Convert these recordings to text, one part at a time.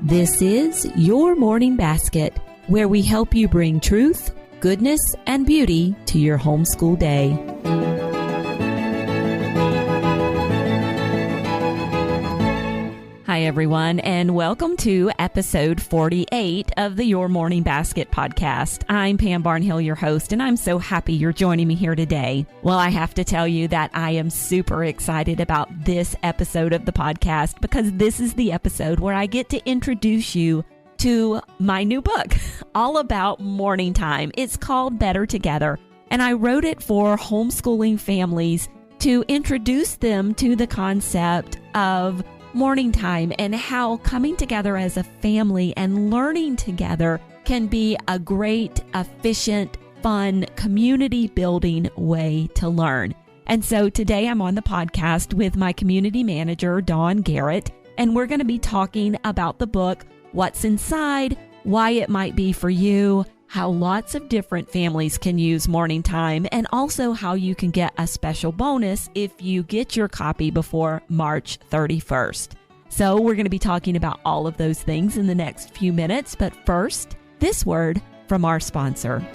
This is Your Morning Basket, where we help you bring truth, goodness, and beauty to your homeschool day. Hi, everyone, and welcome to episode 48 of the Your Morning Basket podcast. I'm Pam Barnhill, your host, and I'm so happy you're joining me here today. Well, I have to tell you that I am super excited about this episode of the podcast because this is the episode where I get to introduce you to my new book, all about morning time. It's called Better Together, and I wrote it for homeschooling families to introduce them to the concept of morning time and how coming together as a family and learning together can be a great, efficient, fun, community-building way to learn. And so today I'm on the podcast with my community manager, Dawn Garrett, and we're going to be talking about the book, what's inside, why it might be for you, how lots of different families can use morning time, and also how you can get a special bonus if you get your copy before March 31st. So we're going to be talking about all of those things in the next few minutes, but first, this word from our sponsor.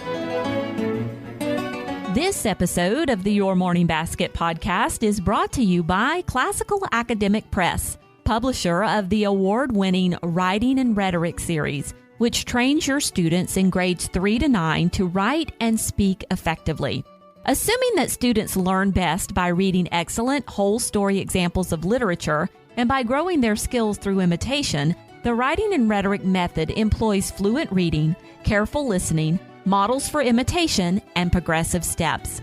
This episode of the Your Morning Basket podcast is brought to you by Classical Academic Press, publisher of the award-winning Writing and Rhetoric series, which trains your students in grades 3 to 9 to write and speak effectively. Assuming that students learn best by reading excellent whole story examples of literature and by growing their skills through imitation, the Writing and Rhetoric method employs fluent reading, careful listening, models for imitation, and progressive steps.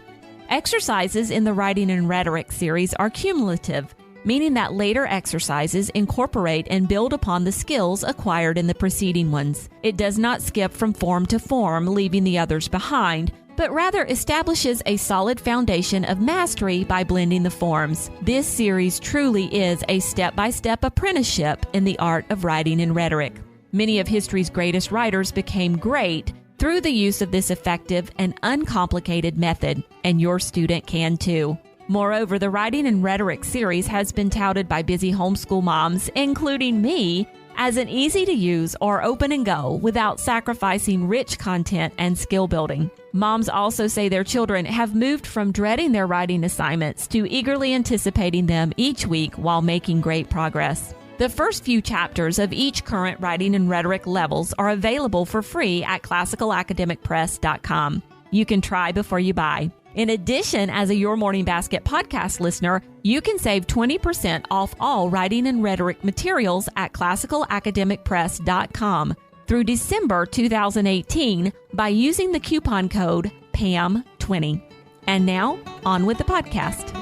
Exercises in the Writing and Rhetoric series are cumulative, meaning that later exercises incorporate and build upon the skills acquired in the preceding ones. It does not skip from form to form, leaving the others behind, but rather establishes a solid foundation of mastery by blending the forms. This series truly is a step-by-step apprenticeship in the art of writing and rhetoric. Many of history's greatest writers became great through the use of this effective and uncomplicated method, and your student can too. Moreover, the Writing and Rhetoric series has been touted by busy homeschool moms, including me, as an easy-to-use or open-and-go without sacrificing rich content and skill building. Moms also say their children have moved from dreading their writing assignments to eagerly anticipating them each week while making great progress. The first few chapters of each current Writing and Rhetoric levels are available for free at classicalacademicpress.com. You can try before you buy. In addition, as a Your Morning Basket podcast listener, you can save 20% off all Writing and Rhetoric materials at classicalacademicpress.com through December 2018 by using the coupon code PAM20. And now, on with the podcast.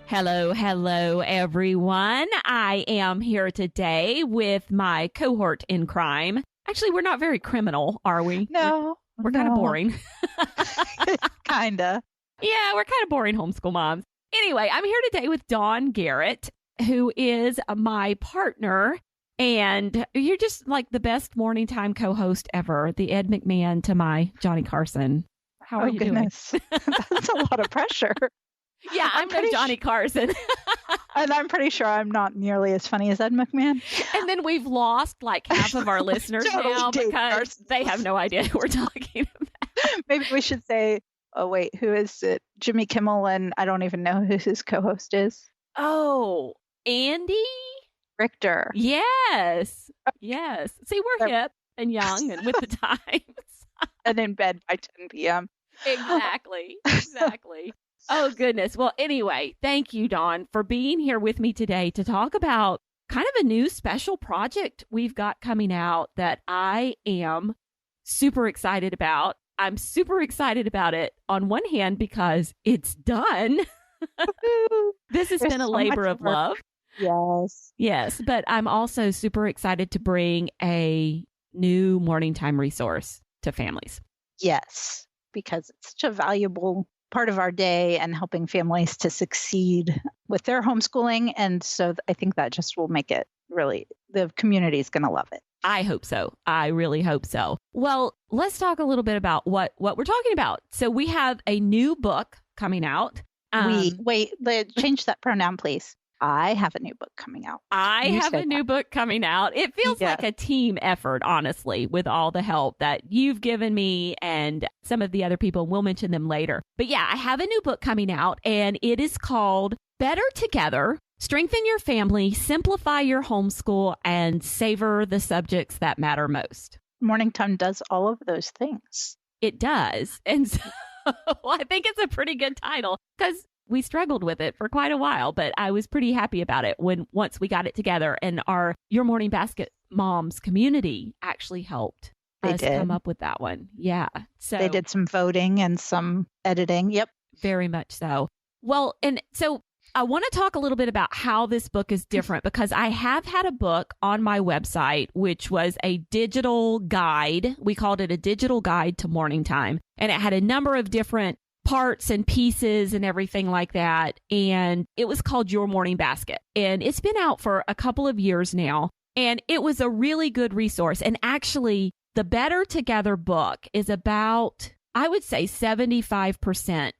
Hello, everyone. I am here today with my cohort in crime. Actually, we're not very criminal, are we? No. We're kind of boring. Kinda. Yeah, we're kind of boring homeschool moms. Anyway, I'm here today with Dawn Garrett, who is my partner, and you're just like the best morning time co-host ever, the Ed McMahon to my Johnny Carson. How are you goodness. Doing? That's a lot of pressure. Yeah, I'm no Johnny Carson. And I'm pretty sure I'm not nearly as funny as Ed McMahon. And then we've lost like half of our listeners now because they have no idea who we're talking about. Maybe we should say, oh, wait, who is it? Jimmy Kimmel, and I don't even know who his co-host is. Oh, Andy? Richter. Yes. Yes. See, we're hip and young and with the times. And in bed by 10 p.m. Exactly. Oh, goodness. Well, anyway, thank you, Dawn, for being here with me today to talk about kind of a new special project we've got coming out that I am super excited about. I'm super excited about it on one hand because it's done. This has been a labor of love. Yes. Yes, but I'm also super excited to bring a new morning time resource to families. Yes, because it's such a valuable part of our day and helping families to succeed with their homeschooling. And so I think that just will make it really, the community is going to love it. I hope so. I really hope so. Well, let's talk a little bit about what we're talking about. So we have a new book coming out, Change that pronoun, please. I have a new book coming out. I have a new book coming out. It feels like a team effort, honestly, with all the help that you've given me and some of the other people. We'll mention them later. But yeah, I have a new book coming out, and it is called Better Together: Strengthen Your Family, Simplify Your Homeschool, and Savor the Subjects That Matter Most. Morning Time does all of those things. It does. And so I think it's a pretty good title because we struggled with it for quite a while, but I was pretty happy about it once we got it together, and our Your Morning Basket Moms community actually helped us come up with that one. Yeah. So they did some voting and some editing. Yep. Very much so. Well, and so I want to talk a little bit about how this book is different, because I have had a book on my website, which was a digital guide. We called it a digital guide to morning time, and it had a number of different parts and pieces and everything like that. And it was called Your Morning Basket. And it's been out for a couple of years now. And it was a really good resource. And actually, the Better Together book is about, I would say, 75%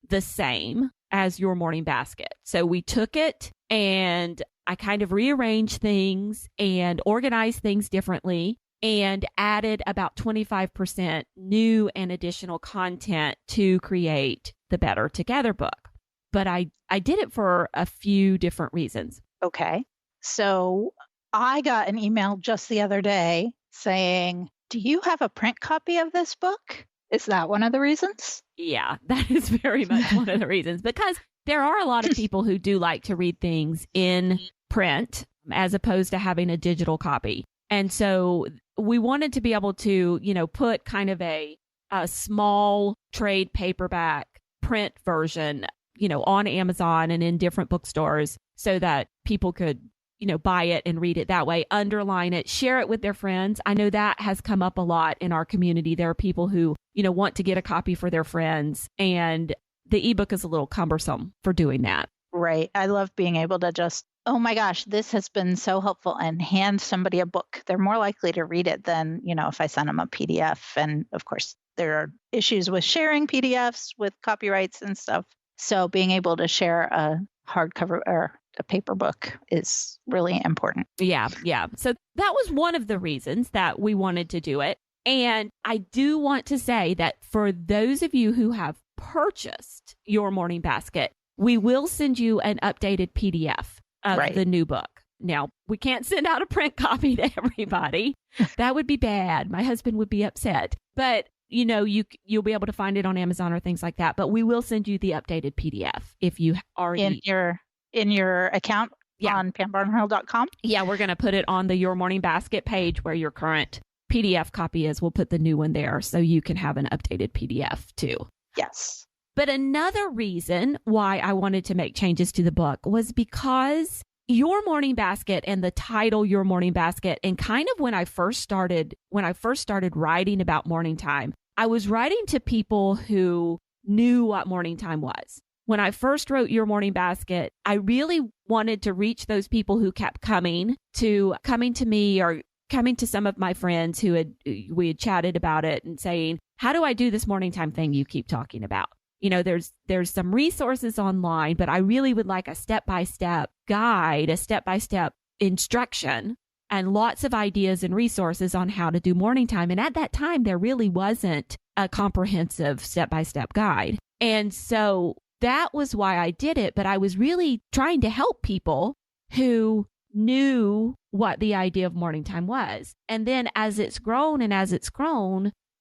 the same as Your Morning Basket. So we took it and I kind of rearranged things and organized things differently, and added about 25% new and additional content to create the Better Together book. But I did it for a few different reasons. Okay. So I got an email just the other day saying, do you have a print copy of this book? Is that one of the reasons? Yeah, that is very much one of the reasons, because there are a lot of people who do like to read things in print as opposed to having a digital copy. And so we wanted to be able to, put kind of a small trade paperback print version, on Amazon and in different bookstores so that people could, buy it and read it that way, underline it, share it with their friends. I know that has come up a lot in our community. There are people who, want to get a copy for their friends, and the ebook is a little cumbersome for doing that. Right. I love being able to just, oh my gosh, this has been so helpful, and hand somebody a book. They're more likely to read it than, if I send them a PDF. And of course, there are issues with sharing PDFs with copyrights and stuff. So being able to share a hardcover or a paper book is really important. Yeah. So that was one of the reasons that we wanted to do it. And I do want to say that for those of you who have purchased Your Morning Basket, we will send you an updated PDF of the new book. Now, we can't send out a print copy to everybody. That would be bad. My husband would be upset. But, you'll be able to find it on Amazon or things like that. But we will send you the updated PDF if you already... In your account on pambarnhill.com? Yeah, we're going to put it on the Your Morning Basket page where your current PDF copy is. We'll put the new one there so you can have an updated PDF too. Yes. But another reason why I wanted to make changes to the book was because Your Morning Basket and the title Your Morning Basket, and kind of when I first started writing about morning time, I was writing to people who knew what morning time was. When I first wrote Your Morning Basket, I really wanted to reach those people who kept coming to me or coming to some of my friends we had chatted about it and saying, how do I do this morning time thing you keep talking about? There's some resources online, but I really would like a step-by-step guide, a step-by-step instruction, and lots of ideas and resources on how to do morning time. And at that time, there really wasn't a comprehensive step-by-step guide. And so that was why I did it. But I was really trying to help people who knew what the idea of morning time was. And then as it's grown,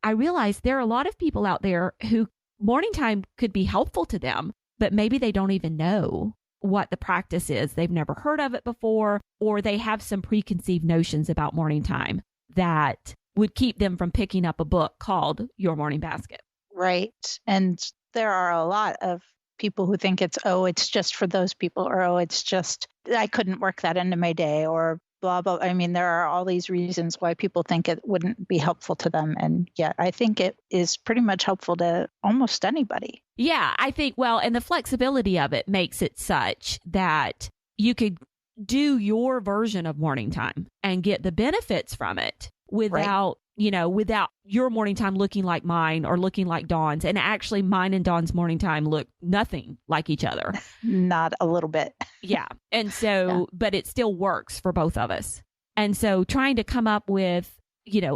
I realized there are a lot of people out there who morning time could be helpful to them, but maybe they don't even know what the practice is. They've never heard of it before, or they have some preconceived notions about morning time that would keep them from picking up a book called Your Morning Basket. Right. And there are a lot of people who think it's just for those people, or, it's just, I couldn't work that into my day, or blah, blah. I mean, there are all these reasons why people think it wouldn't be helpful to them. And yet I think it is pretty much helpful to almost anybody. Yeah, I think, and the flexibility of it makes it such that you could do your version of morning time and get the benefits from it without without your morning time looking like mine or looking like Dawn's. And actually mine and Dawn's morning time look nothing like each other. Not a little bit. Yeah. And so, but it still works for both of us. And so trying to come up with,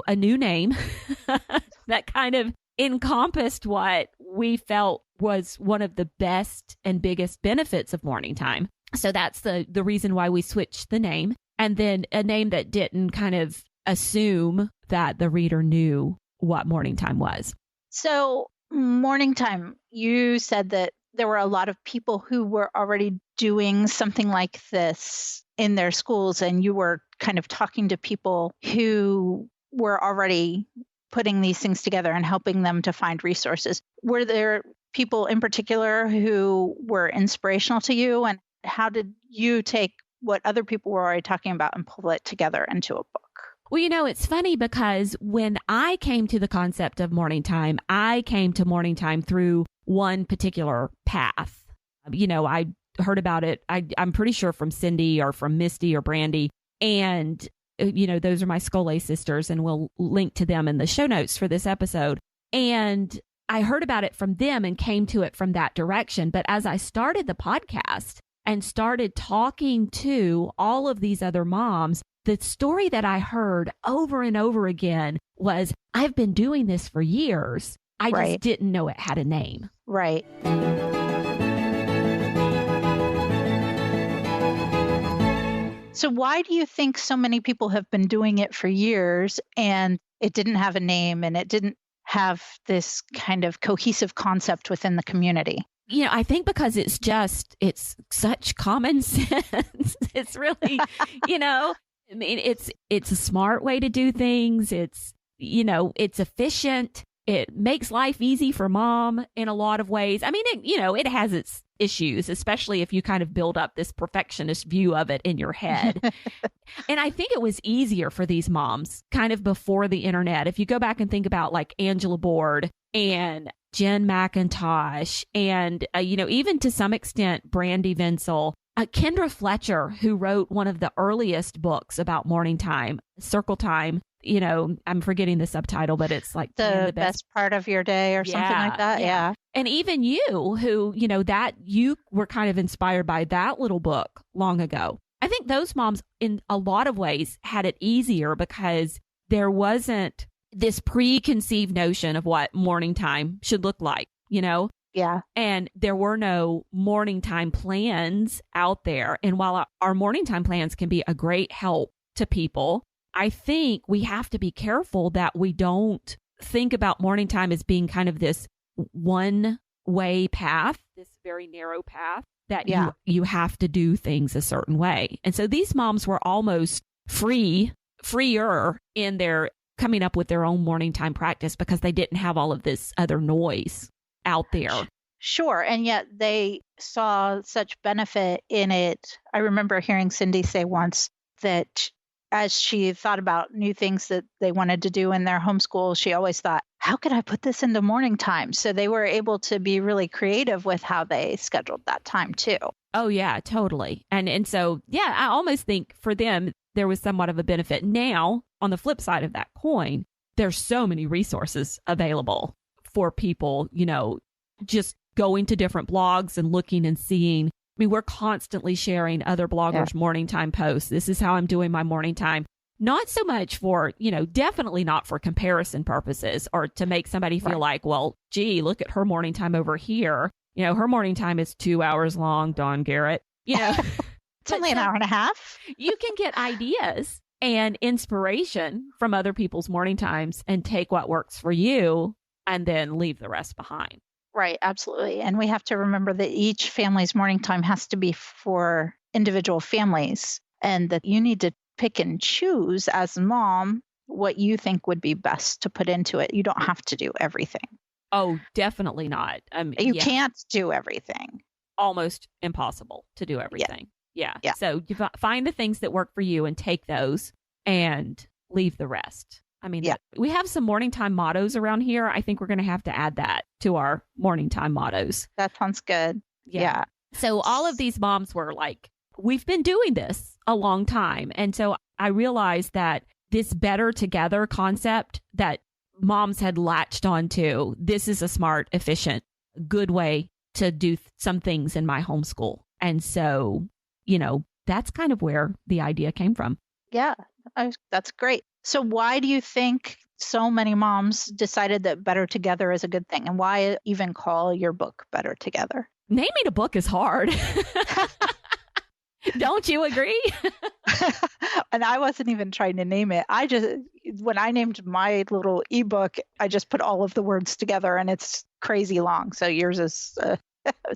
a new name that kind of encompassed what we felt was one of the best and biggest benefits of morning time. So that's the reason why we switched the name. And then a name that didn't kind of assume that the reader knew what morning time was. So morning time, you said that there were a lot of people who were already doing something like this in their schools, and you were kind of talking to people who were already putting these things together and helping them to find resources. Were there people in particular who were inspirational to you, and how did you take what other people were already talking about and pull it together into a book? Well, it's funny because when I came to the concept of morning time, I came to morning time through one particular path. I heard about it, I'm pretty sure from Cindy or from Misty or Brandy. And, those are my Scolay sisters, and we'll link to them in the show notes for this episode. And I heard about it from them and came to it from that direction. But as I started the podcast and started talking to all of these other moms, the story that I heard over and over again was, I've been doing this for years. I just didn't know it had a name. Right. So why do you think so many people have been doing it for years and it didn't have a name and it didn't have this kind of cohesive concept within the community? I think because it's such common sense. It's really, it's a smart way to do things. It's efficient. It makes life easy for mom in a lot of ways. I mean, it has its issues, especially if you kind of build up this perfectionist view of it in your head. And I think it was easier for these moms kind of before the internet. If you go back and think about like Angela Board and Jen McIntosh and, even to some extent, Brandy Vinsel, Kendra Fletcher, who wrote one of the earliest books about morning time, Circle Time. I'm forgetting the subtitle, but it's like the best part of your day or something like that. Yeah. And even you who, that you were kind of inspired by that little book long ago. I think those moms in a lot of ways had it easier because there wasn't this preconceived notion of what morning time should look like, Yeah. And there were no morning time plans out there. And while our morning time plans can be a great help to people, I think we have to be careful that we don't think about morning time as being kind of this one-way path, this very narrow path that you have to do things a certain way. And so these moms were almost freer in their coming up with their own morning time practice because they didn't have all of this other noise out there. Sure. And yet they saw such benefit in it. I remember hearing Cindy say once that as she thought about new things that they wanted to do in their homeschool, she always thought, how could I put this into morning time? So they were able to be really creative with how they scheduled that time too. Oh, yeah, totally. And so, yeah, I almost think for them, there was somewhat of a benefit. Now, on the flip side of that coin, there's so many resources available for people, just going to different blogs and looking and seeing. I mean, we're constantly sharing other bloggers' morning time posts. This is how I'm doing my morning time. Not so much for, definitely not for comparison purposes or to make somebody feel like, well, gee, look at her morning time over here. Her morning time is 2 hours long, Dawn Garrett. It's only an hour and a half. You can get ideas and inspiration from other people's morning times and take what works for you and then leave the rest behind. Right, absolutely. And we have to remember that each family's morning time has to be for individual families and that you need to pick and choose as a mom what you think would be best to put into it. You don't have to do everything. Oh, definitely not. You can't do everything. Almost impossible to do everything. Yeah. So you find the things that work for you and take those and leave the rest. I mean, we have some morning time mottos around here. I think we're going to have to add that to our morning time mottos. That sounds good. Yeah. So all of these moms were like, we've been doing this a long time. And so I realized that this better together concept that moms had latched onto. This is a smart, efficient, good way to do some things in my homeschool. And so, that's kind of where the idea came from. Yeah, that's great. So why do you think so many moms decided that Better Together is a good thing? And why even call your book Better Together? Naming a book is hard. Don't you agree? And I wasn't even trying to name it. When I named my little ebook, I just put all of the words together and it's crazy long. So yours is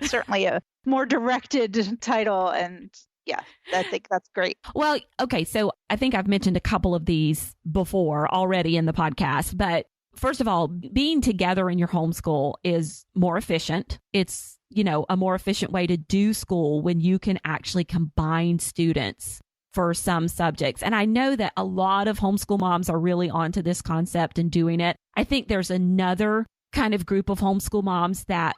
certainly a more directed title. And yeah, I think that's great. Well, okay. So I think I've mentioned a couple of these before already in the podcast. But first of all, being together in your homeschool is more efficient. It's, a more efficient way to do school when you can actually combine students for some subjects. And I know that a lot of homeschool moms are really onto this concept and doing it. I think there's another kind of group of homeschool moms that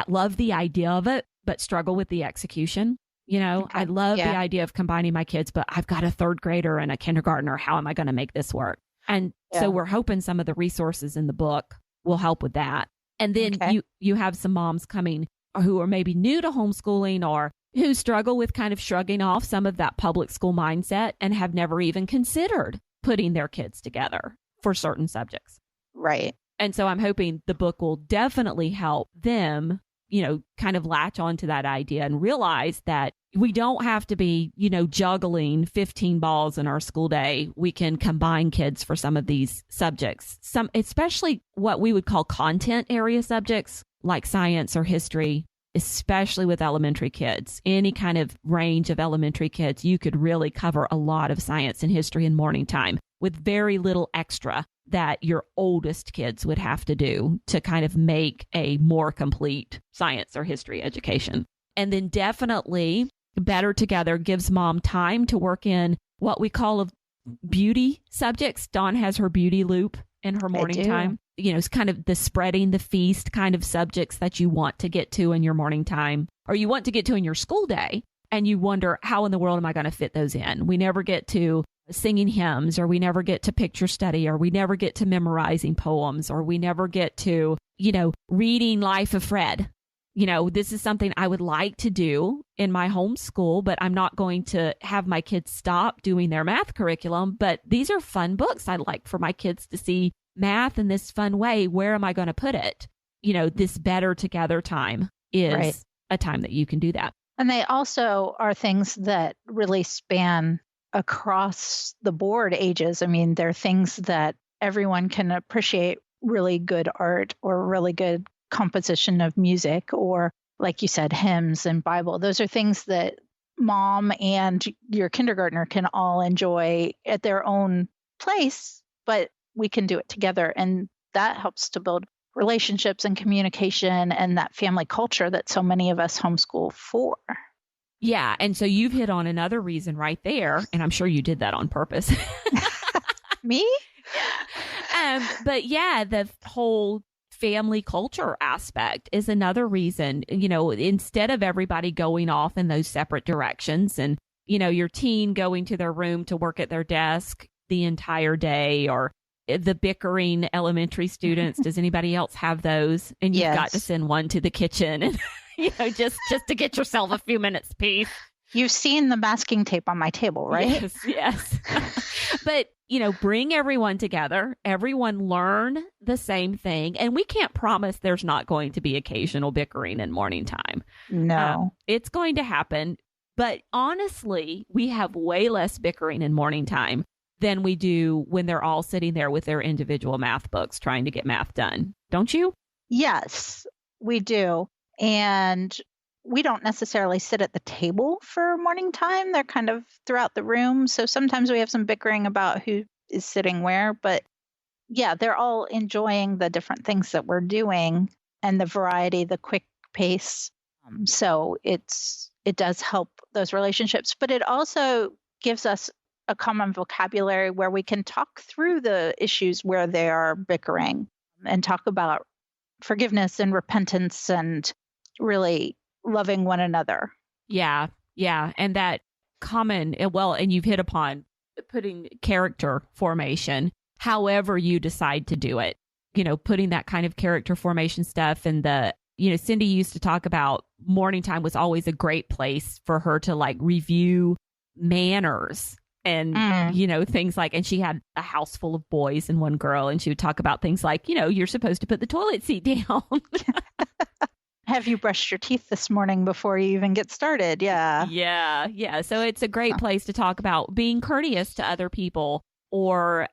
love the idea of it, but struggle with the execution. Okay. I love the idea of combining my kids, but I've got a third grader and a kindergartner. How am I going to make this work? And so we're hoping some of the resources in the book will help with that. And then you have some moms coming who are maybe new to homeschooling or who struggle with kind of shrugging off some of that public school mindset and have never even considered putting their kids together for certain subjects. Right. And so I'm hoping the book will definitely help them, kind of latch onto that idea and realize that we don't have to be, juggling 15 balls in our school day. We can combine kids for some of these subjects, especially what we would call content area subjects like science or history, especially with elementary kids. Any kind of range of elementary kids, you could really cover a lot of science and history in morning time with very little extra that your oldest kids would have to do to kind of make a more complete science or history education. And then definitely Better Together gives mom time to work in what we call beauty subjects. Dawn has her beauty loop in her morning time. It's kind of the spreading the feast kind of subjects that you want to get to in your morning time, or you want to get to in your school day. And you wonder, how in the world am I going to fit those in? We never get to singing hymns, or we never get to picture study, or we never get to memorizing poems, or we never get to, reading Life of Fred. This is something I would like to do in my homeschool, but I'm not going to have my kids stop doing their math curriculum. But these are fun books. I'd like for my kids to see math in this fun way. Where am I going to put it? This Better Together time is a time that you can do that. And they also are things that really span across the board ages. I mean, they're things that everyone can appreciate: really good art or really good composition of music, or like you said, hymns and Bible. Those are things that mom and your kindergartner can all enjoy at their own place, but we can do it together. And that helps to build relationships and communication and that family culture that so many of us homeschool for. Yeah. And so you've hit on another reason right there. And I'm sure you did that on purpose. Me? But yeah, the whole family culture aspect is another reason, instead of everybody going off in those separate directions and, your teen going to their room to work at their desk the entire day, or the bickering elementary students. Does anybody else have those? And you've got to send one to the kitchen and, just to get yourself a few minutes peace. You've seen the masking tape on my table, right? Yes. But, bring everyone together. Everyone learn the same thing. And we can't promise there's not going to be occasional bickering in morning time. No. It's going to happen. But honestly, we have way less bickering in morning time than we do when they're all sitting there with their individual math books trying to get math done. Don't you? Yes, we do. And we don't necessarily sit at the table for morning time. They're kind of throughout the room. So sometimes we have some bickering about who is sitting where. But yeah, they're all enjoying the different things that we're doing and the variety, the quick pace. So it does help those relationships. But it also gives us a common vocabulary where we can talk through the issues where they are bickering and talk about forgiveness and repentance and really loving one another. Yeah. And that common, and you've hit upon putting character formation, however you decide to do it, putting that kind of character formation stuff. And Cindy used to talk about morning time was always a great place for her to like review manners and, things like, and she had a house full of boys and one girl, and she would talk about things like, you're supposed to put the toilet seat down. Have you brushed your teeth this morning before you even get started? Yeah. Yeah. So it's a great place to talk about being courteous to other people, or,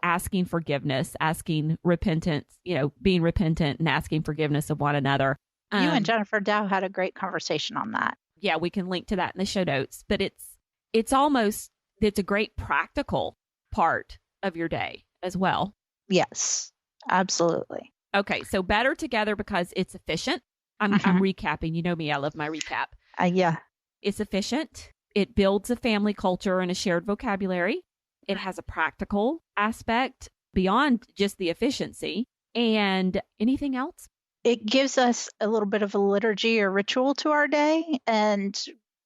asking forgiveness, asking repentance, being repentant and asking forgiveness of one another. You and Jennifer Dow had a great conversation on that. Yeah, we can link to that in the show notes. But it's a great practical part of your day as well. Yes, absolutely. Okay, so better together because it's efficient. I'm recapping. You know me, I love my recap. Yeah. It's efficient. It builds a family culture and a shared vocabulary. It has a practical aspect beyond just the efficiency. And anything else? It gives us a little bit of a liturgy or ritual to our day, and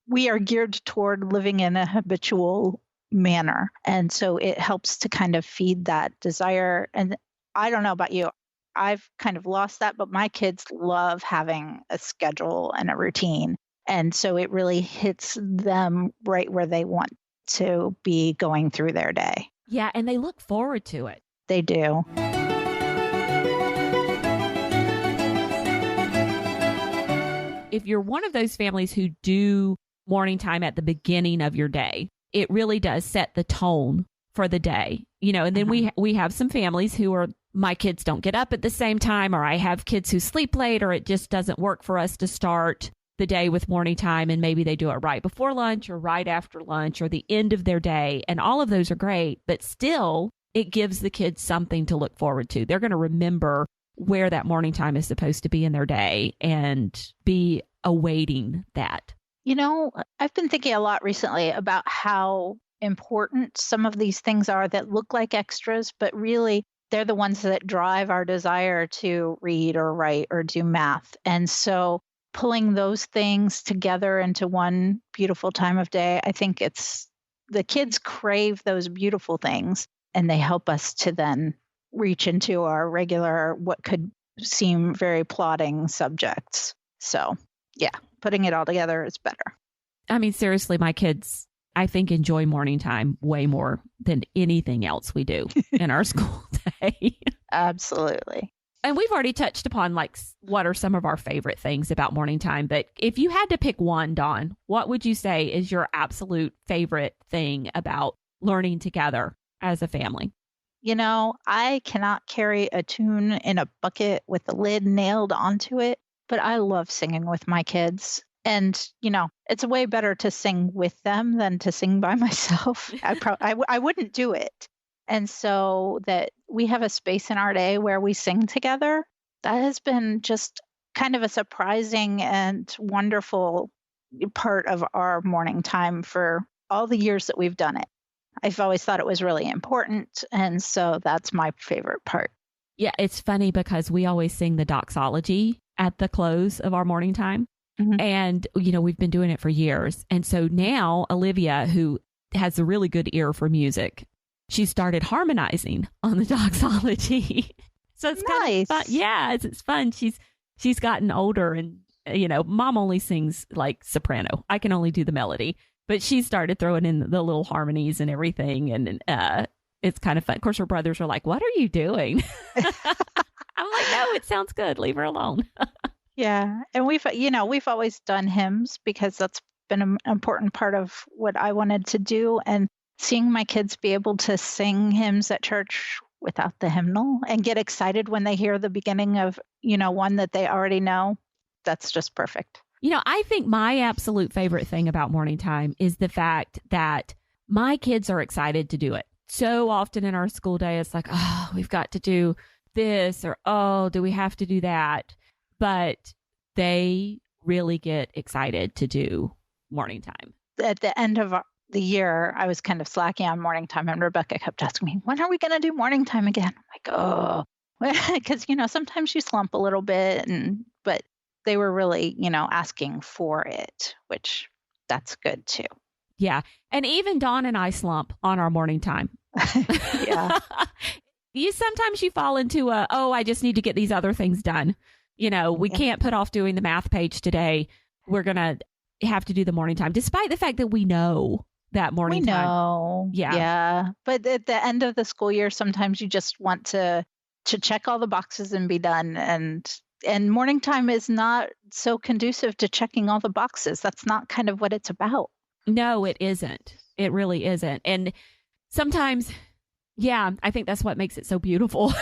we are geared toward living in a habitual manner. And so it helps to kind of feed that desire. And I don't know about you, I've kind of lost that, but my kids love having a schedule and a routine. And so it really hits them right where they want to be going through their day. Yeah, and they look forward to it. They do. If you're one of those families who do morning time at the beginning of your day, it really does set the tone for the day. And then we have some families who are, my kids don't get up at the same time, or I have kids who sleep late, or it just doesn't work for us to start the day with morning time, and maybe they do it right before lunch or right after lunch or the end of their day. And all of those are great, but still it gives the kids something to look forward to. They're going to remember where that morning time is supposed to be in their day and be awaiting that. I've been thinking a lot recently about how important some of these things are that look like extras, but really they're the ones that drive our desire to read or write or do math. And so pulling those things together into one beautiful time of day, I think the kids crave those beautiful things, and they help us to then reach into our regular, what could seem very plodding subjects. So yeah, putting it all together is better. I mean, seriously, my kids, I think, enjoy morning time way more than anything else we do in our school day. Absolutely. And we've already touched upon what are some of our favorite things about morning time. But if you had to pick one, Dawn, what would you say is your absolute favorite thing about learning together as a family? I cannot carry a tune in a bucket with the lid nailed onto it, but I love singing with my kids. And, it's way better to sing with them than to sing by myself. I wouldn't do it. And so that we have a space in our day where we sing together, that has been just kind of a surprising and wonderful part of our morning time for all the years that we've done it. I've always thought it was really important. And so that's my favorite part. Yeah, it's funny because we always sing the doxology at the close of our morning time. Mm-hmm. And, we've been doing it for years. And so now Olivia, who has a really good ear for music, she started harmonizing on the doxology. So it's nice. Kind of fun. Yeah, it's fun. She's gotten older, and, Mom only sings like soprano. I can only do the melody. But she started throwing in the little harmonies and everything. And it's kind of fun. Of course, her brothers are like, "What are you doing?" I'm like, "No, it sounds good. Leave her alone." Yeah. And we've always done hymns because that's been an important part of what I wanted to do. And seeing my kids be able to sing hymns at church without the hymnal and get excited when they hear the beginning of, one that they already know, that's just perfect. I think my absolute favorite thing about morning time is the fact that my kids are excited to do it. So often in our school day, it's like, oh, we've got to do this, or, oh, do we have to do that? But they really get excited to do morning time. At the end of the year, I was kind of slacking on morning time, and Rebecca kept asking me, when are we going to do morning time again? I'm like, oh, because, sometimes you slump a little bit, but they were really, asking for it, which that's good too. Yeah. And even Dawn and I slump on our morning time. Yeah. Sometimes you fall into I just need to get these other things done. We can't put off doing the math page today. We're going to have to do the morning time, despite the fact that we know that morning time. We know. Yeah. But at the end of the school year, sometimes you just want to check all the boxes and be done. And morning time is not so conducive to checking all the boxes. That's not kind of what it's about. No, it isn't. It really isn't. And sometimes, I think that's what makes it so beautiful.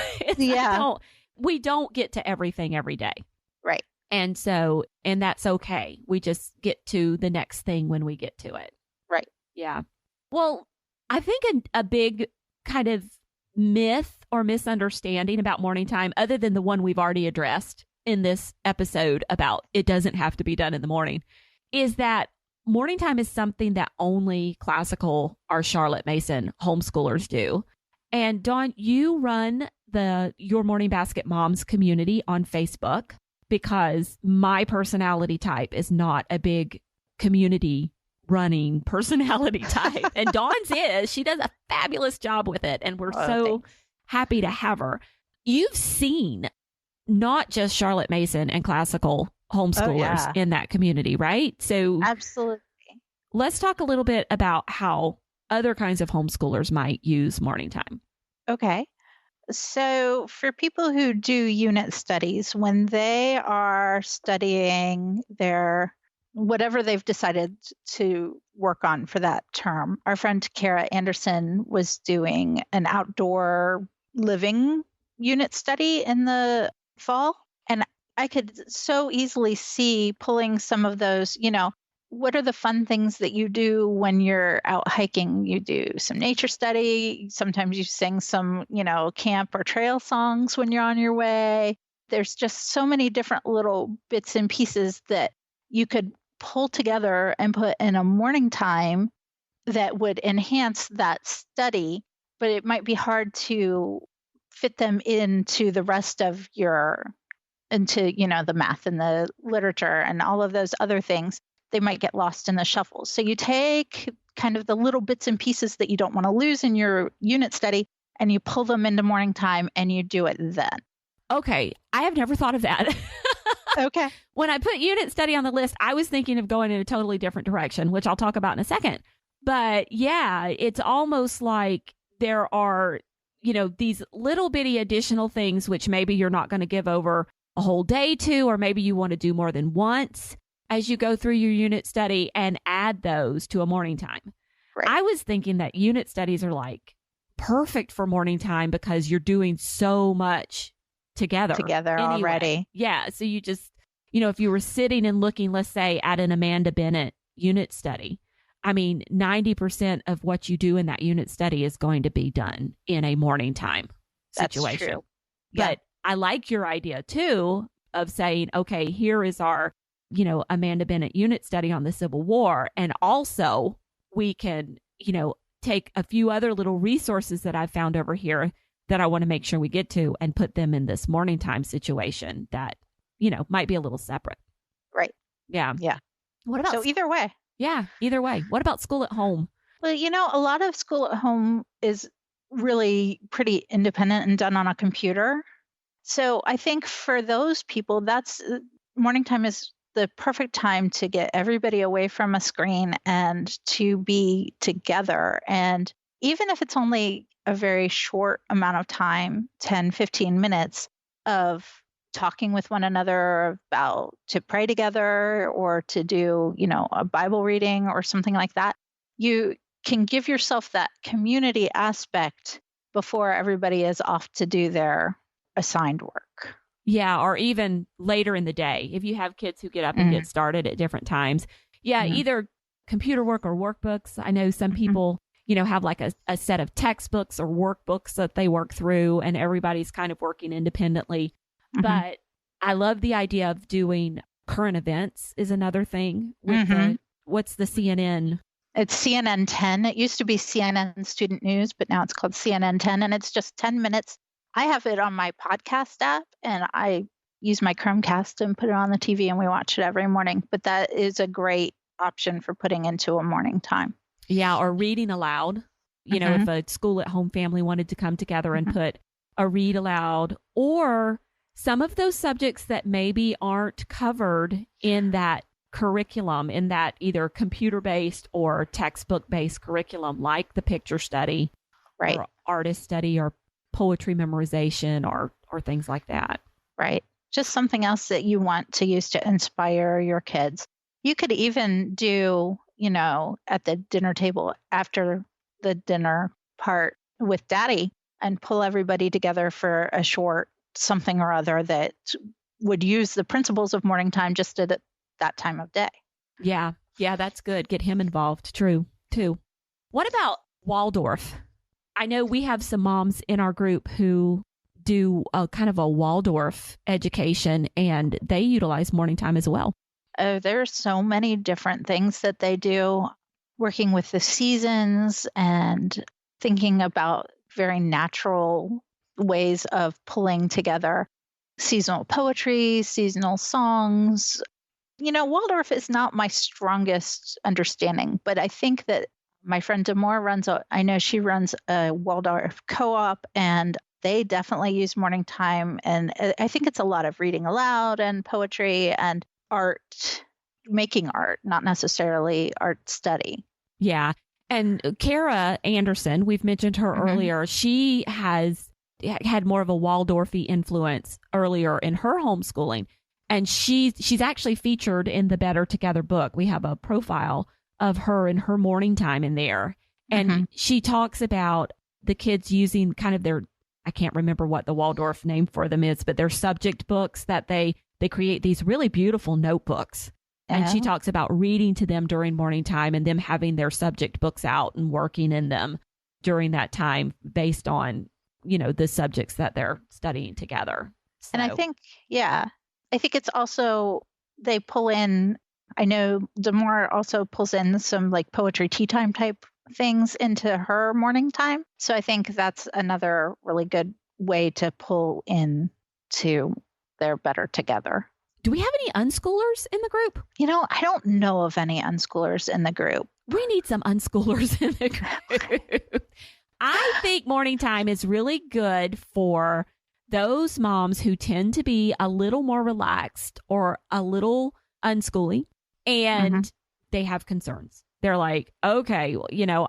We don't get to everything every day. Right. And that's okay. We just get to the next thing when we get to it. Right. Yeah. Well, I think a big kind of myth or misunderstanding about morning time, other than the one we've already addressed in this episode about it doesn't have to be done in the morning, is that morning time is something that only classical or Charlotte Mason homeschoolers do. And Dawn, you run the Your Morning Basket Moms community on Facebook, because my personality type is not a big community running personality type. And Dawn's is. She does a fabulous job with it. And we're so happy to have her. You've seen not just Charlotte Mason and classical homeschoolers in that community, right? So absolutely. Let's talk a little bit about how other kinds of homeschoolers might use morning time. Okay. So for people who do unit studies, when they are studying their whatever they've decided to work on for that term, our friend Kara Anderson was doing an outdoor living unit study in the fall. And I could so easily see pulling some of those, what are the fun things that you do when you're out hiking? You do some nature study. Sometimes you sing some, camp or trail songs when you're on your way. There's just so many different little bits and pieces that you could pull together and put in a morning time that would enhance that study, but it might be hard to fit them into the rest of the math and the literature and all of those other things. They might get lost in the shuffle. So you take kind of the little bits and pieces that you don't want to lose in your unit study and you pull them into morning time and you do it then. Okay. I have never thought of that. Okay. When I put unit study on the list, I was thinking of going in a totally different direction, which I'll talk about in a second. But yeah, it's almost like there are, these little bitty additional things, which maybe you're not going to give over a whole day to, or maybe you want to do more than once as you go through your unit study and add those to a morning time. Right. I was thinking that unit studies are like perfect for morning time because you're doing so much together anyway. Already. Yeah. So you just, if you were sitting and looking, let's say at an Amanda Bennett unit study, 90% of what you do in that unit study is going to be done in a morning time situation. That's true. Yeah. But I like your idea too of saying, okay, here is our, Amanda Bennett unit study on the Civil War. And also we can, take a few other little resources that I've found over here that I want to make sure we get to and put them in this morning time situation that, might be a little separate. Right. Yeah. Yeah. What about So either way. Yeah, either way. What about school at home? Well, a lot of school at home is really pretty independent and done on a computer. So I think for those people, that's morning time is the perfect time to get everybody away from a screen and to be together. And even if it's only a very short amount of time, 10, 15 minutes of talking with one another about to pray together or to do, a Bible reading or something like that, you can give yourself that community aspect before everybody is off to do their assigned work. Yeah, or even later in the day, if you have kids who get up and get started at different times. Yeah, either computer work or workbooks. I know some people, have like a set of textbooks or workbooks that they work through and everybody's kind of working independently. But I love the idea of doing current events is another thing. With what's the CNN? It's CNN 10. It used to be CNN Student News, but now it's called CNN 10. And it's just 10 minutes. I have it on my podcast app and I use my Chromecast and put it on the TV and we watch it every morning. But that is a great option for putting into a morning time. Yeah, or reading aloud. You know, if a school at home family wanted to come together and put a read aloud, or some of those subjects that maybe aren't covered in that curriculum, in that either computer-based or textbook-based curriculum, like the picture study, Right. or artist study, or poetry memorization, or things like that. Right. Just something else that you want to use to inspire your kids. You could even do, at the dinner table after the dinner part with daddy and pull everybody together for a short something or other that would use the principles of morning time just at that time of day. Yeah. Yeah, that's good. Get him involved. True, too. What about Waldorf? I know we have some moms in our group who do a kind of a Waldorf education, and they utilize morning time as well. Oh, there's so many different things that they do, working with the seasons and thinking about very natural ways of pulling together seasonal poetry, seasonal songs. Waldorf is not my strongest understanding, but I think that my friend Demore I know she runs a Waldorf co-op, and they definitely use morning time. And I think it's a lot of reading aloud and poetry and art, making art, not necessarily art study. Yeah. And Kara Anderson, we've mentioned her earlier, she has had more of a Waldorfy influence earlier in her homeschooling. And she's actually featured in the Better Together book. We have a profile of her and her morning time in there. And she talks about the kids using kind of their, I can't remember what the Waldorf name for them is, but their subject books that they create these really beautiful notebooks. And she talks about reading to them during morning time and them having their subject books out and working in them during that time based on, the subjects that they're studying together. So. And I think it's also, they pull in, I know Demore also pulls in some like poetry tea time type things into her morning time. So I think that's another really good way to pull in to their Better Together. Do we have any unschoolers in the group? I don't know of any unschoolers in the group. We need some unschoolers in the group. I think morning time is really good for those moms who tend to be a little more relaxed or a little unschooly, and they have concerns. They're like, okay,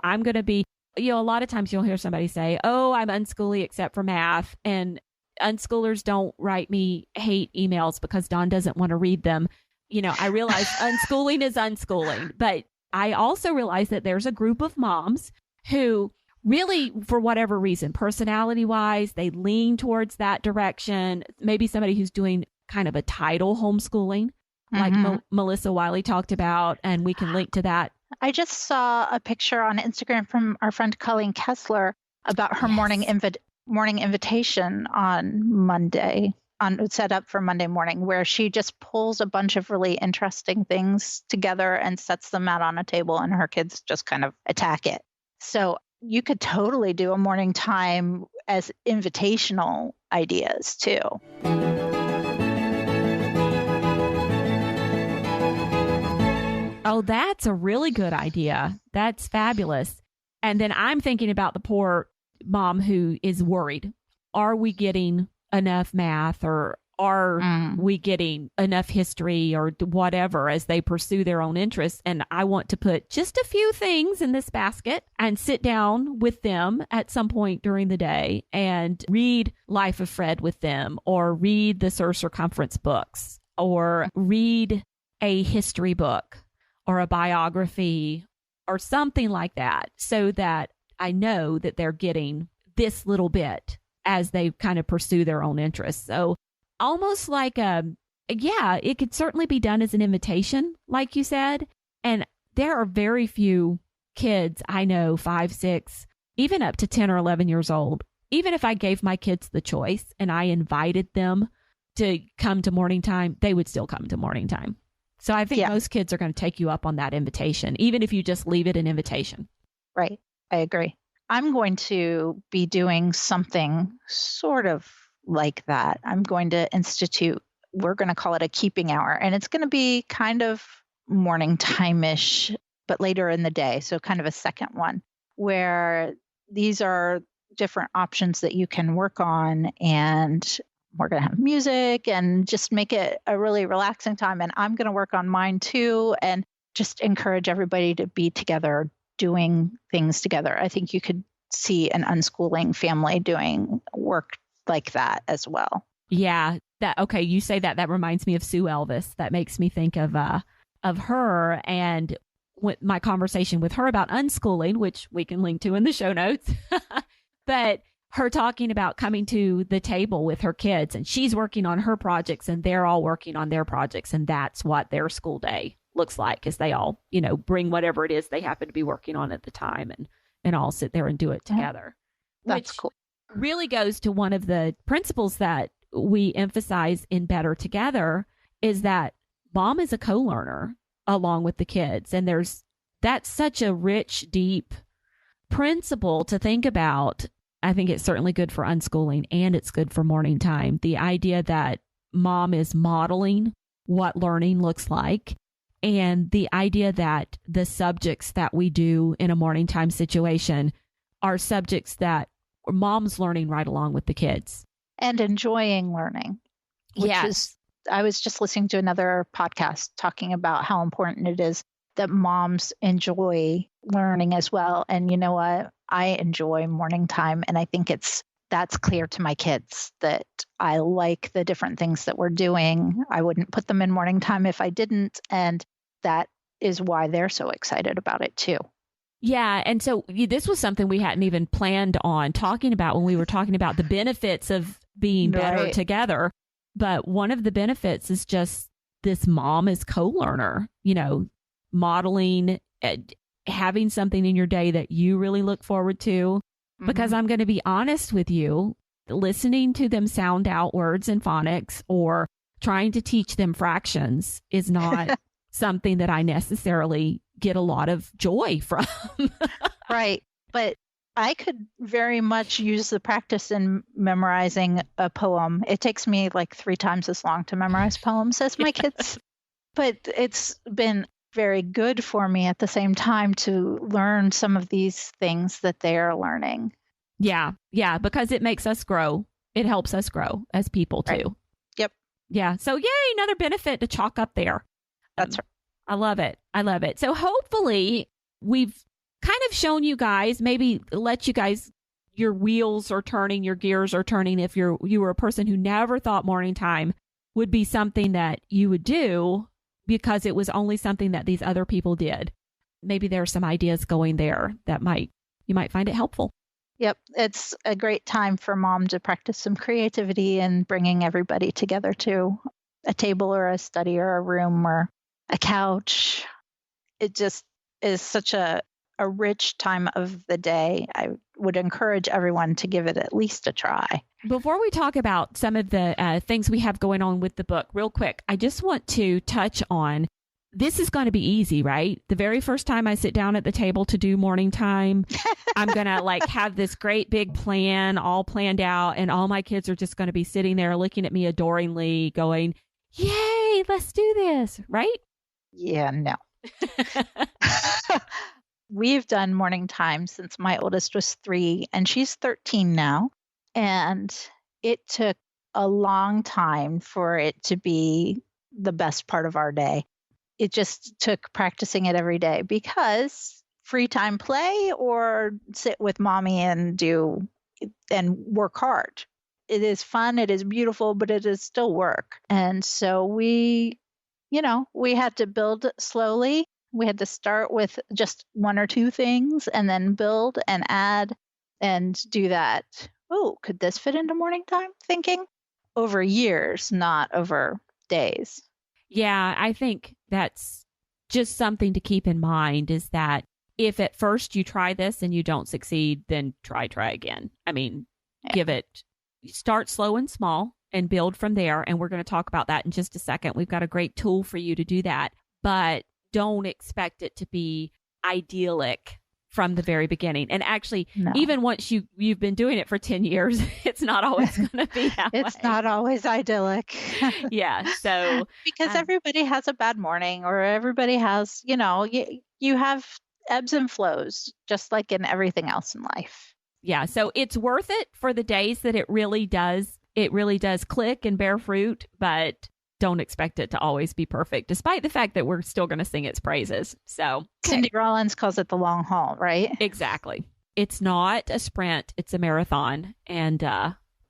I'm going to be, a lot of times you'll hear somebody say, oh, I'm unschooly except for math. And unschoolers don't write me hate emails because Dawn doesn't want to read them. I realize unschooling is unschooling, but I also realize that there's a group of moms who really, for whatever reason, personality wise, they lean towards that direction. Maybe somebody who's doing kind of a title homeschooling, like Melissa Wiley talked about, and we can link to that. I just saw a picture on Instagram from our friend Colleen Kessler about her morning invitation on Monday, set up for Monday morning, where she just pulls a bunch of really interesting things together and sets them out on a table, and her kids just kind of attack it. So you could totally do a morning time as invitational ideas too. Oh, that's a really good idea. That's fabulous. And then I'm thinking about the poor mom who is worried. Are we getting enough math, or are we getting enough history or whatever as they pursue their own interests? And I want to put just a few things in this basket and sit down with them at some point during the day and read Life of Fred with them, or read the Sir Circumference books, or read a history book or a biography or something like that, so that I know that they're getting this little bit as they kind of pursue their own interests. So almost like it could certainly be done as an invitation, like you said. And there are very few kids I know, 5, 6, even up to 10 or 11 years old. Even if I gave my kids the choice and I invited them to come to morning time, they would still come to morning time. So I think most kids are going to take you up on that invitation, even if you just leave it an invitation. Right. I agree. I'm going to be doing something sort of like that. I'm going to institute, we're going to call it a keeping hour, and it's going to be kind of morning time-ish. but later in the day. So kind of a second one where these are different options that you can work on, and we're going to have music and just make it a really relaxing time. And I'm going to work on mine too, and just encourage everybody to be together, doing things together. I think you could see an unschooling family doing work like that as well. Yeah. Okay. You say that. That reminds me of Sue Elvis. That makes me think of her and my conversation with her about unschooling, which we can link to in the show notes. But her talking about coming to the table with her kids, and she's working on her projects and they're all working on their projects. And that's what their school day looks like, is they all, bring whatever it is they happen to be working on at the time and all sit there and do it together. That's cool. Really goes to one of the principles that we emphasize in Better Together, is that mom is a co-learner along with the kids. And that's such a rich, deep principle to think about. I think it's certainly good for unschooling, and it's good for morning time. The idea that mom is modeling what learning looks like, and the idea that the subjects that we do in a morning time situation are subjects that mom's learning right along with the kids. And enjoying learning. I was just listening to another podcast talking about how important it is that moms enjoy learning as well. And you know what? I enjoy morning time. And I think that's clear to my kids that I like the different things that we're doing. I wouldn't put them in morning time if I didn't. And that is why they're so excited about it too. Yeah. And so this was something we hadn't even planned on talking about when we were talking about the benefits of being better together. But one of the benefits is just this mom is co-learner, modeling, having something in your day that you really look forward to. Mm-hmm. Because I'm going to be honest with you, listening to them sound out words in phonics or trying to teach them fractions is not something that I necessarily get a lot of joy from. Right. But I could very much use the practice in memorizing a poem. It takes me like 3 times as long to memorize poems as my kids, but it's been very good for me at the same time to learn some of these things that they are learning. Yeah. Yeah. Because it makes us grow. It helps us grow as people too. Right. Yep. Yeah. So yay, another benefit to chalk up there. That's right. I love it. I love it. So hopefully we've kind of shown you guys, maybe let you guys, your wheels are turning, your gears are turning. If you were a person who never thought morning time would be something that you would do because it was only something that these other people did. Maybe there are some ideas going there that you might find it helpful. Yep. It's a great time for mom to practice some creativity and bringing everybody together to a table or a study or a room or a couch. It just is such a rich time of the day. I would encourage everyone to give it at least a try. Before we talk about some of the things we have going on with the book, real quick, I just want to touch on, this is going to be easy, right? The very first time I sit down at the table to do morning time, I'm going to have this great big plan all planned out, and all my kids are just going to be sitting there looking at me adoringly going, yay, let's do this, right? Yeah, no. We've done morning time since my oldest was 3 and she's 13 now. And it took a long time for it to be the best part of our day. It just took practicing it every day because free time play or sit with mommy and work hard. It is fun. It is beautiful, but it is still work. And so we had to build slowly. We had to start with just 1 or 2 things and then build and add and do that. Oh, could this fit into morning time thinking? Over years, not over days. Yeah, I think that's just something to keep in mind, is that if at first you try this and you don't succeed, then try again. I mean, start slow and small and build from there. And we're going to talk about that in just a second. We've got a great tool for you to do that, but don't expect it to be idyllic from the very beginning. And actually, No. even once you've been doing it for 10 years, it's not always going to be that It's way. not always idyllic. Yeah. So because everybody has a bad morning, or everybody has, you have ebbs and flows, just like in everything else in life. yeah. So it's worth it for the days that it really does click and bear fruit, but don't expect it to always be perfect, despite the fact that we're still going to sing its praises. So Cindy Rollins calls it the long haul, right? exactly. It's not a sprint, it's a marathon. And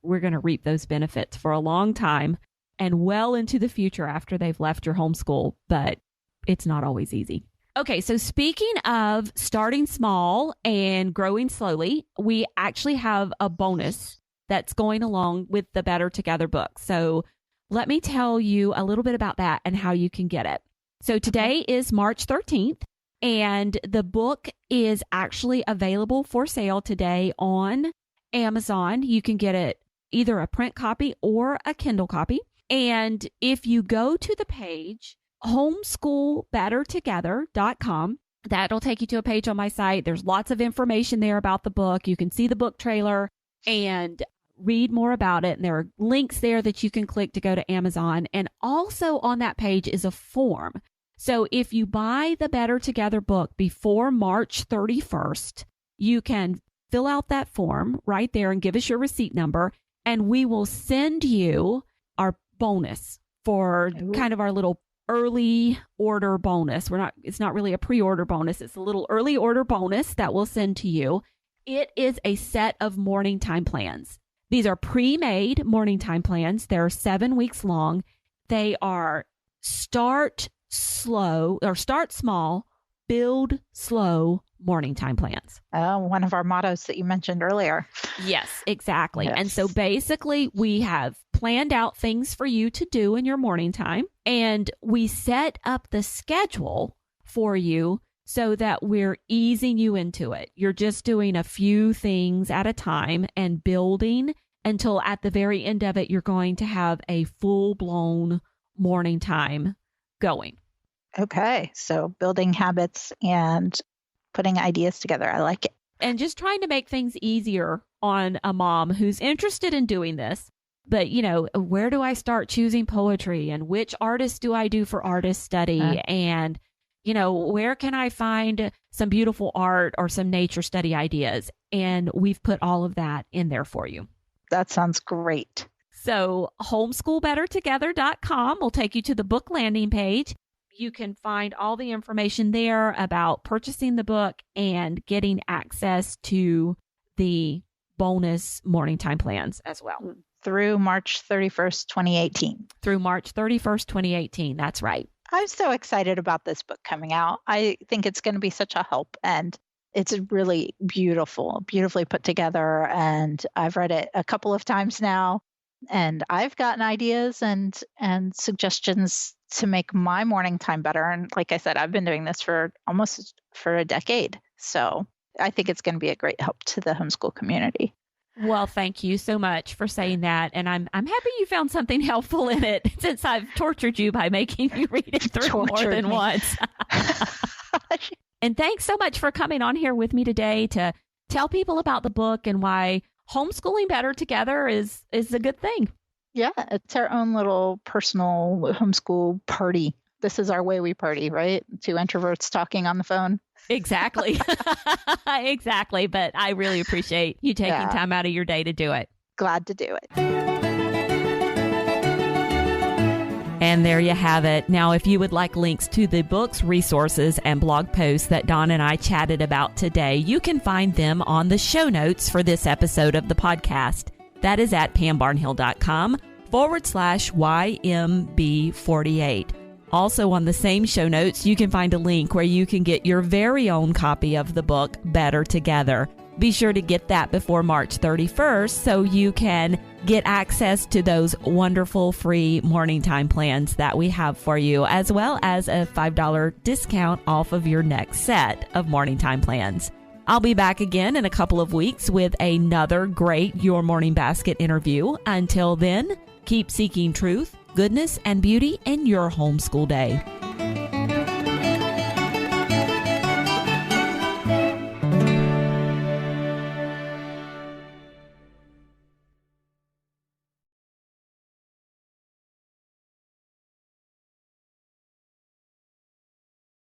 we're going to reap those benefits for a long time and well into the future after they've left your homeschool, but it's not always easy. Okay, so speaking of starting small and growing slowly, we actually have a bonus that's going along with the Better Together book. So let me tell you a little bit about that and how you can get it. So today is March 13th, and the book is actually available for sale today on Amazon. You can get it either a print copy or a Kindle copy. And if you go to the page, homeschoolbettertogether.com, that'll take you to a page on my site. There's lots of information there about the book. You can see the book trailer and read more about it. And there are links there that you can click to go to Amazon. And also on that page is a form. So if you buy the Better Together book before March 31st, you can fill out that form right there and give us your receipt number, and we will send you our bonus for kind of our little early order bonus. It's not really a pre-order bonus. It's a little early order bonus that we'll send to you. It is a set of morning time plans. These are pre-made morning time plans. They're 7 weeks long. They are start small, build slow morning time plans. One of our mottos that you mentioned earlier. Yes, exactly. Yes. And so basically we have planned out things for you to do in your morning time, and we set up the schedule for you so that we're easing you into it. You're just doing a few things at a time and building until at the very end of it, you're going to have a full-blown morning time going. Okay. So building habits and putting ideas together. I like it. And just trying to make things easier on a mom who's interested in doing this. But, where do I start choosing poetry, and which artist do I do for artist study? And, where can I find some beautiful art or some nature study ideas? And we've put all of that in there for you. That sounds great. So homeschoolbettertogether.com will take you to the book landing page. You can find all the information there about purchasing the book and getting access to the bonus morning time plans as well. Through March 31st, 2018. Through March 31st, 2018. That's right. I'm so excited about this book coming out. I think it's going to be such a help, and it's really beautifully put together. And I've read it a couple of times now, and I've gotten ideas and suggestions to make my morning time better. And like I said, I've been doing this for almost a decade. So I think it's going to be a great help to the homeschool community. Well, thank you so much for saying that. And I'm happy you found something helpful in it, since I've tortured you by making you read it through more than once. And thanks so much for coming on here with me today to tell people about the book and why homeschooling better together is a good thing. Yeah, it's our own little personal homeschool party. This is our way we party, right? Two introverts talking on the phone. Exactly. Exactly. But I really appreciate you taking time out of your day to do it. Glad to do it. And there you have it. Now, if you would like links to the books, resources, and blog posts that Dawn and I chatted about today, you can find them on the show notes for this episode of the podcast. That is at pambarnhill.com/YMB48. Also on the same show notes, you can find a link where you can get your very own copy of the book, Better Together. Be sure to get that before March 31st so you can get access to those wonderful free morning time plans that we have for you, as well as a $5 discount off of your next set of morning time plans. I'll be back again in a couple of weeks with another great Your Morning Basket interview. Until then, keep seeking truth, goodness, and beauty in your homeschool day.